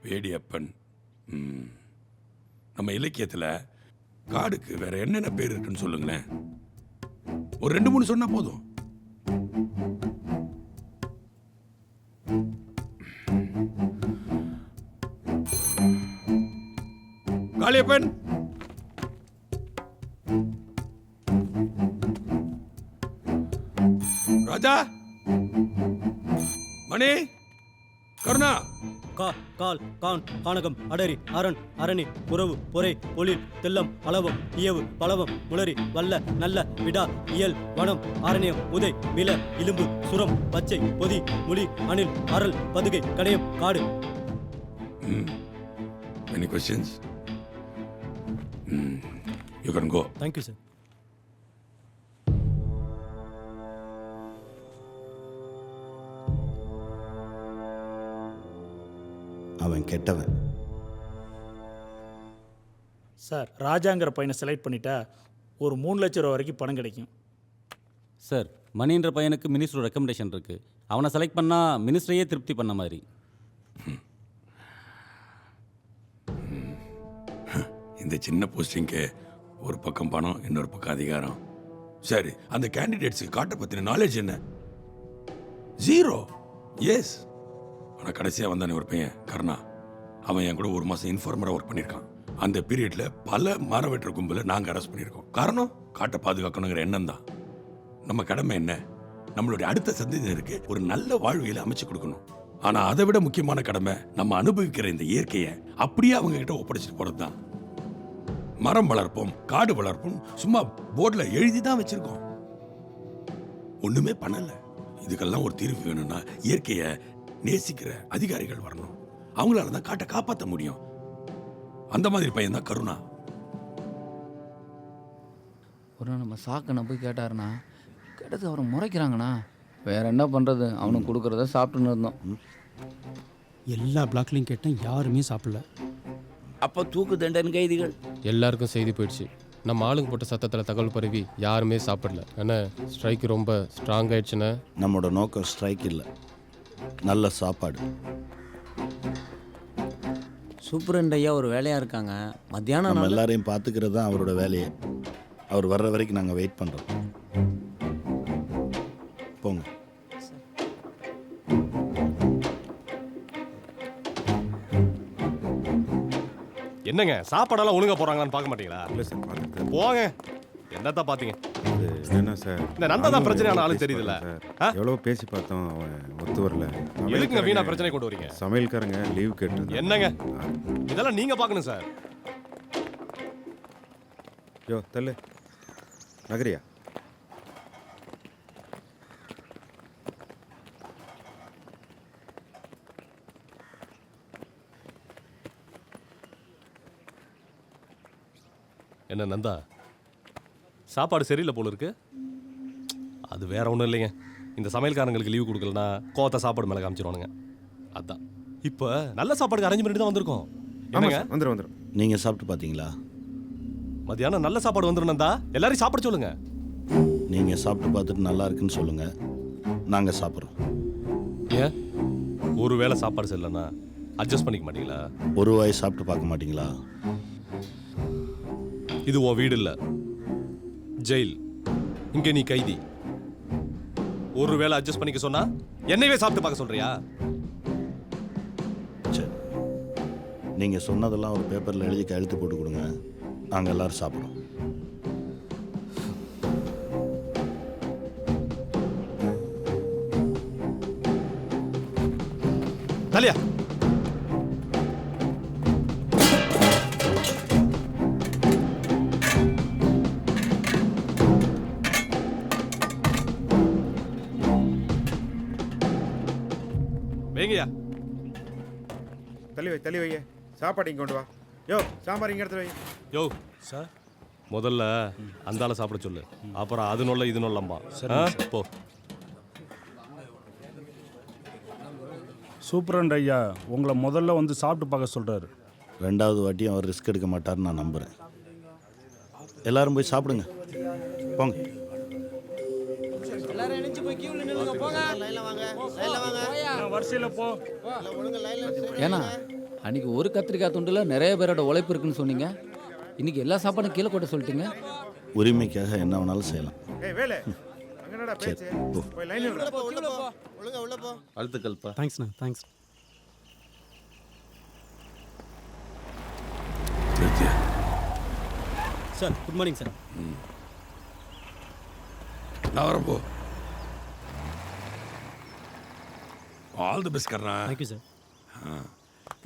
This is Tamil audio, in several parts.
வேடியப்பன். நம்ம இலக்கியத்தில் காடுக்கு வேற என்னென்ன பேர் இருக்குன்னு சொல்லுங்களேன். ஒரு 2-3 சொன்னா போதும். காளியப்பன், ராஜா, மணி, கருணா. கால் கான் கானகம் அடரி அரண் அரணி புறவு பொறை பொழில் தெல்லம் அளவம் இயவு பலவம் முளரி வல்ல நல்ல விடா இயல் வனம் ஆரண்யம் உதை வில இலும்பு சுரம் பச்சை பொதி முளி அணில் அரல் பதுகை கடையம் காடு. Any questions? You can go. Thank you, sir. அவன் கெட்டவன் சார். ராஜாங்கிற பையனை செலக்ட் பண்ணிட்டா ஒரு 3 லட்சம் ரூபா வரைக்கும் பணம் கிடைக்கும் சார். மணின்ற பையனுக்கு மினிஸ்டர் ரெக்கமெண்டேஷன் இருக்குது. அவனை செலக்ட் பண்ணால் மினிஸ்டரையே திருப்தி பண்ண மாதிரி. இந்த சின்ன போஸ்டிங்க்கு ஒரு பக்கம் பணம், இன்னொரு பக்கம் அதிகாரம். சரி, அந்த கேண்டிடேட்ஸுக்கு காட்டை பற்றின நாலேஜ் என்ன? 0. எஸ். ஆனால் கடைசியாக வந்தானே ஒரு பையன் கருணா. அவன் என் கூட 1 மாதம் இன்ஃபார்மராக ஒர்க் பண்ணியிருக்கான். அந்த பீரியடில் பல மரம் வெட்டுற கும்பலை நாங்கள் அரெஸ்ட் பண்ணியிருக்கோம். காரணம், காட்டை பாதுகாக்கணுங்கிற எண்ணம் தான். நம்ம கடமை என்ன? நம்மளுடைய அடுத்த சந்ததியினருக்கு ஒரு நல்ல வாழ்வியலை அமைச்சு கொடுக்கணும். ஆனால் அதை விட முக்கியமான கடமை நம்ம அனுபவிக்கிற இந்த இயற்கையை அப்படியே அவங்க கிட்ட ஒப்படைச்சிட்டு போகிறது தான். மரம் வளர்ப்போம், காடு வளர்ப்போம் சும்மா போர்டில் எழுதி தான் வச்சிருக்கோம், ஒண்ணுமே பண்ணல. இதுக்கெல்லாம் ஒரு தீர்வு வேணும்னா இயற்கையை நேசிக்கிற அதிகாரிகள் வரணும். அவங்களால தான் காட்டை காப்பாற்ற முடியும். அந்த மாதிரி பையன் தான் கருணா. ஒரு நம்ம சாக்கனை போய் கேட்டாருண்ணா, கேட்டது அவரை முறைக்கிறாங்கண்ணா. வேற என்ன பண்ணுறது, அவனுக்கு கொடுக்குறத சாப்பிட்டுன்னு இருந்தோம். எல்லா பிளாக்லையும் கேட்டேன், யாருமே சாப்பிடல. அப்போ தூக்கு தண்டனை கைதிகள் எல்லாருக்கும் செய்தி போயிடுச்சு. நம்ம ஆளுங்க போட்ட சத்தத்தில் தகவல் பரவி யாருமே சாப்பிடல. ஏன்னா ஸ்ட்ரைக் ரொம்ப ஸ்ட்ராங் ஆயிடுச்சுன்னா. நம்மளோட நோக்கம் ஸ்ட்ரைக் இல்லை, நல்ல சாப்பாடு. சூப்பரண்ட் ஐயா ஒரு வேலையாக இருக்காங்க. மத்தியானம் நம்ம எல்லாரையும் பார்த்துக்கிறது தான் அவரோட வேலையை. அவர் வர்ற வரைக்கும் நாங்கள் வெயிட் பண்ணுறோம். போங்க. என்னங்க சாப்பாடெல்லாம் ஒழுங்கா போறாங்களான்னு பார்க்க மாட்டீங்களா? இல்லை சார், பார்த்துட்டு போங்க. என்னத்தான் பார்த்தீங்க? என்ன சார், இந்த நந்தா தான் பிரச்சனையான ஆளு தெரியுதுல்ல. எவ்வளோ பேசி பார்த்தோம், அவன் ஒத்து வரல. எதுக்குங்க வீணா பிரச்சனை கொண்டு வரீங்க? சமையல்காரங்க லீவ் கேட்டு. என்னங்க இதெல்லாம் நீங்க பார்க்கணும் சார். யோ தள்ளு நகரியா. என்ன நந்தா, சாப்பாடு சரியில்லை போல இருக்கு? அது வேற ஒன்றும் இல்லைங்க. இந்த சமையல்காரங்களுக்கு லீவு கொடுக்கலன்னா கோத்த சாப்பாடு மேலே காமிச்சிருவானுங்க. அதான் இப்போ நல்ல சாப்பாடுக்கு அரேஞ்ச் பண்ணிட்டு தான் வந்திருக்கோம். என்னங்க வந்துடும். நீங்கள் சாப்பிட்டு பார்த்தீங்களா? மத்தியானம் நல்ல சாப்பாடு வந்துடும் நந்தா. எல்லாரையும் சாப்பிட சொல்லுங்க. நீங்கள் சாப்பிட்டு பார்த்துட்டு நல்லா இருக்குன்னு சொல்லுங்கள், நாங்கள் சாப்பிட்றோம். ஏன் ஒரு வேளை சாப்பாடு சரியில்லைன்னா அட்ஜஸ்ட் பண்ணிக்க மாட்டீங்களா? ஒரு வாய் சாப்பிட்டு பார்க்க மாட்டீங்களா? இது உன் வீடு இல்லை, ஜெயில். இங்க நீ கைதி. ஒரு வேளை அட்ஜஸ்ட் பண்ணிக்க சொன்னா என்னையவே சாப்பிட்டு பார்க்க சொல்றியா? சரி, நீங்கள் சொன்னதெல்லாம் ஒரு பேப்பரில் எழுதி கையெழுத்து போட்டு கொடுங்க, நாங்கள் எல்லோரும் சாப்பிட்றோம். தலையா வேங்கயா. தள்ளி வை சாப்பாடு இங்கே கொண்டு வா. யோ சாம்பார் இங்கே எடுத்து வை. யோ சார், முதல்ல அந்த ஆளை சாப்பிட சொல்லு. அப்புறம் அது நொல்ல இது நொல்லம்பா. போ. சூப்பரண்ட் ஐயா உங்களை முதல்ல வந்து சாப்பிட்டு பார்க்க சொல்கிறாரு. 2வது வாட்டியும் அவர் ரிஸ்க் எடுக்க மாட்டார்னு நான் நம்புகிறேன். எல்லாரும் போய் சாப்பிடுங்க, போங்க. ஏன்னா அன்றைக்கி ஒரு கத்திரிக்காய் துண்டில் நிறைய பேரோட உழைப்பு இருக்குன்னு சொன்னீங்க. இன்றைக்கி எல்லா சாப்பாடும் கீழே கொட்ட சொல்லிட்டீங்க. உரிமைக்காக என்ன வேணாலும் செய்யலாம். ஏய் வேலை அங்கடா பேச்சு போய் லைன்ல வாழ்த்துக்கள்ப்பா. தேங்க்ஸ்ண்ணா thanks. Sir good morning sir. நான் வரப்போ all the best Karna. Thank you sir.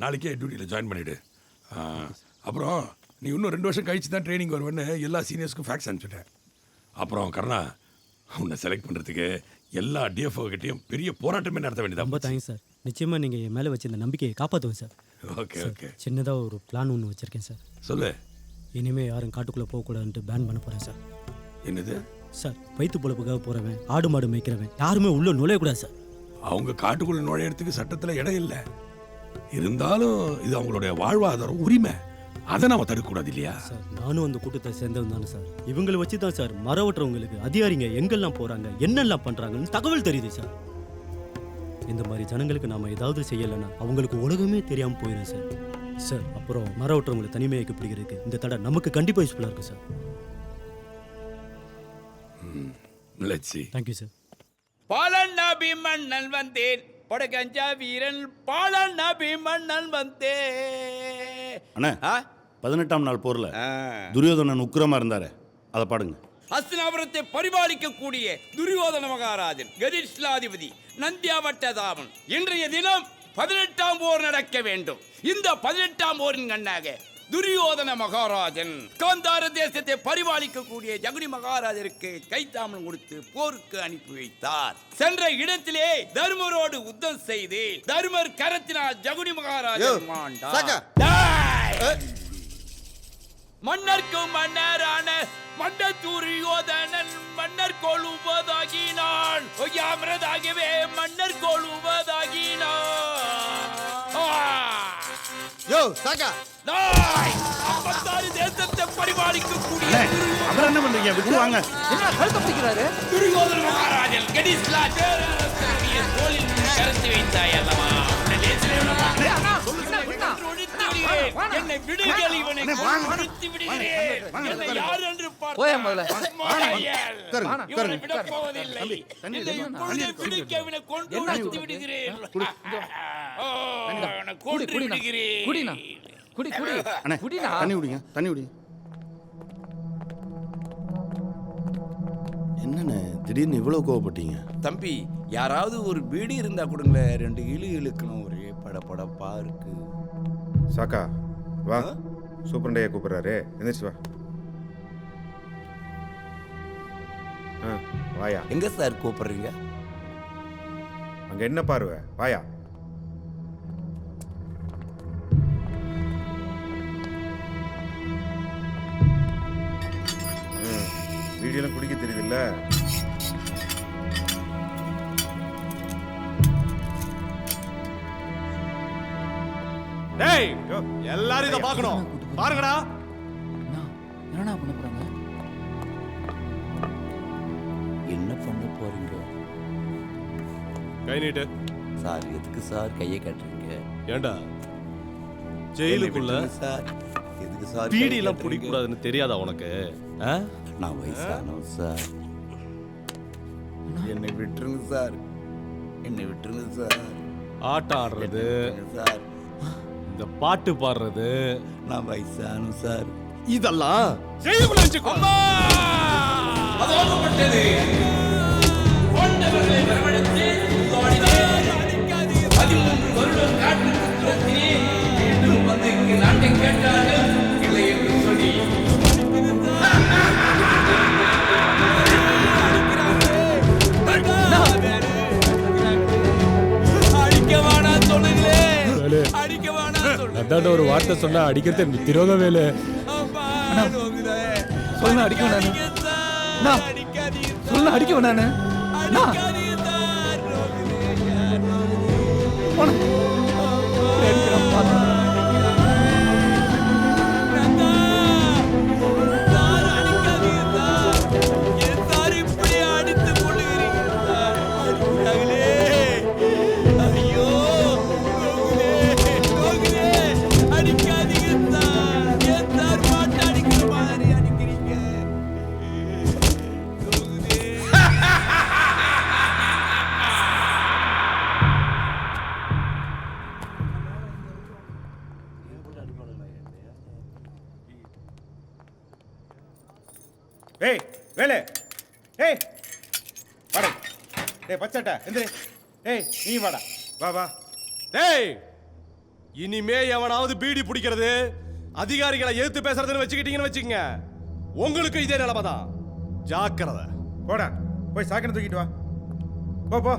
நாளைக்கே டியூட்டியில் ஜாயின் பண்ணிவிடு. அப்புறம் நீ இன்னும் 2 வருஷம் கழிச்சு தான் ட்ரைனிங் வருவேன்னு எல்லா சீனியர்ஸ்க்கும் ஃபேக்ஸ் அனுப்பிச்சிட்டேன். அப்புறம் கர்ணா உன்னை செலக்ட் பண்ணுறதுக்கு எல்லா டிஎஃப்ஓ கிட்டையும் பெரிய போராட்டமே நடத்த வேண்டியதா. ரொம்ப தேங்க்ஸ் சார். நிச்சயமாக நீங்கள் என் மேலே வச்சிருந்த நம்பிக்கையை காப்பாற்றுவேன் சார். Okay okay. சின்னதாக ஒரு பிளான் ஒன்று வச்சுருக்கேன் சார். சொல்லு. இனிமேல் யாரும் காட்டுக்குள்ளே போகக்கூடாதுன்ட்டு பேன் பண்ண போகிறேன் சார். என்னது சார்? வயிற்று பொழப்புக்காக போகிறவன், ஆடு மாடு மேய்க்கிறவன் யாருமே உள்ளே நுழையக்கூடாது சார். அவங்க காட்டுக்குள்ளே நுழையிறதுக்கு சட்டத்தில் இடம் இல்லை. இருந்தாலும் இது அவங்களுடைய வாழ்வாதாரம், உரிமை. அதை நம்ம தடுக்கக்கூடாது இல்லையா சார்? நானும் அந்த கூட்டத்தை சேர்ந்தவன் தானே சார். இவங்களை வச்சு தான் சார் மர வெட்டுறவங்களுக்கு அதிகாரிங்க எங்கெல்லாம் போகிறாங்க, என்னெல்லாம் பண்ணுறாங்கன்னு தகவல் தெரியுது சார். இந்த மாதிரி ஜனங்களுக்கு நாம் ஏதாவது செய்யலைன்னா அவங்களுக்கு உலகமே தெரியாமல் போயிடும் சார். சார் அப்புறம் மர வெட்டுறவங்களை தனிமையாக்கி பிடிக்கிறதுக்கு இந்த தடை நமக்கு கண்டிப்பாக யூஸ்ஃபுல்லாக இருக்கும் sir. Let's see. Thank you sir. Balan நபி மன்னன் வந்தேன், படகஞ்சா வீரன் பாலன் நபி மன்னன் வந்தேன். அண்ணா 18ஆம் நாள் போரில் துரியோதனன் உக்கிரமா இருந்தாரு, அதை பாடுங்க. ஹஸ்தினாபுரத்தை பரிபாலிக்கக்கூடிய துரியோதன மகாராஜன் கதிஷ்லாதிபதி நந்தியாவட்டதாமன் இன்றைய தினம் 18ஆம் போர் நடக்க வேண்டும். இந்த 18ஆம் போரின் கண்ணாக துரியோதன மகாராஜன் காந்தார தேசத்தை பரிபாலிக்கக்கூடிய ஜகுனி மகாராஜருக்கு கைத்தாமம் கொடுத்து போருக்கு அனுப்பி வைத்தார். சென்ற இடத்திலே தர்மரோடு யுத்தம் செய்து தர்மர் கரத்தினால் ஜகுனி மகாராஜன் மன்னர்க்கு மன்னரான மன்ன துரியோதனன் மன்னர் கொள்ளுவதாகினான். ஒய்யாமரதாகவே மன்னர் கொள்ளுவதாகினான். தேசத்தை பரிபாலிக்கக்கூடிய அப்புறம் என்ன பண்றீங்க? விட்டு வாங்க. என்ன கழுத்து பிடிக்கிறாரு? துரியோதன மகாராஜன் கடிஸ்லா பேரரசனுடைய தோளில் கரத்து வைத்தாய் அல்லவா? என்னை விடுங்கள், இவனை கொடுத்து விடுகிறேன். என்னை யார் என்று போய் முதல்ல. இவனை விடப் போவதில்லை. என்னை இப்பொழுதே பிடிக்க இவனை கொண்டு கொடுத்து விடுகிறேன். கொண்டு விடுகிறேன். குடினா குடி குடி அண்ணே, குடினா. தண்ணி குடிங்க, தண்ணி குடிங்க. என்னண்ணே திடீர்னு இவ்வளோ கோவப்பட்டீங்க? தம்பி, யாராவது ஒரு பீடி இருந்தா கொடுங்களேன். 2 இழு இழுக்கணும். ஒரே படப்படப்பா இருக்கு. சாக்கா வா, சூப்பரண்டையா கூப்பிடுறாரு, எந்திரிச்சு வா. வாயா. எங்க சார் கூப்பிடுறீங்க? அங்க என்ன பார்வை, வாயா. வீடியோலாம் குடிக்க தெரியுதுல்ல? டேய் எல்லாரும் இத பார்க்கணும். பாருங்கடா. என்னடா பண்ண போறாங்க? என்ன பண்ண போறீங்க? கை நீட்டு. சார் எதுக்கு சார் கையை கட்டுறீங்க? ஏண்டா ஜெயிலுக்குள்ள சார் எதுக்கு சார் பீடி எல்லாம் பிடிக்க கூடாதுன்னு தெரியாதா உனக்கு? நான் வயசானவன் சார். என்னை விட்டுருங்க சார், என்னை விட்டுருங்க சார். ஆட்டம் ஆடுறது சார், இந்த பாட்டு பாடுறது, நான் வயசானவன் சார். இதெல்லாம் ஜெயிலுக்குள்ள வச்சுக்கோ. அதோகப்பட்டது கொண்டவர்களை வரவழைத்து தோடினேன். 13 வருடம் காட்டுக்கு துரத்தினேன். மீண்டும் வந்து இங்கு நாட்டை கேட்டார்கள் இல்லை என்று சொல்லி அடிக்கவானா சொல்லுங்களேன். அடிக்கவானா சொல்லுங்க. அதான் ஒரு வார்த்தை சொன்னா அடிக்கிறது திரோக வேலை. சொல்ல அடிக்க வேணானு. சொல்ல அடிக்க வேணானு. ஏய் வேலு ஏய் வாடா டேய் பச்சட்டா எந்திரி ஏய் நீ வாடா வா வா டேய் இனிமே எவனாவது பீடி பிடிக்கிறது அதிகாரிகளை எதிர்த்து பேசுறதுன்னு வச்சுக்கிட்டீங்கன்னு வச்சுக்கங்க உங்களுக்கு இதே நிலைமை தான். ஜாக்கிரதை. போடா போய் சாக்கடை தூக்கிட்டு வா போ போ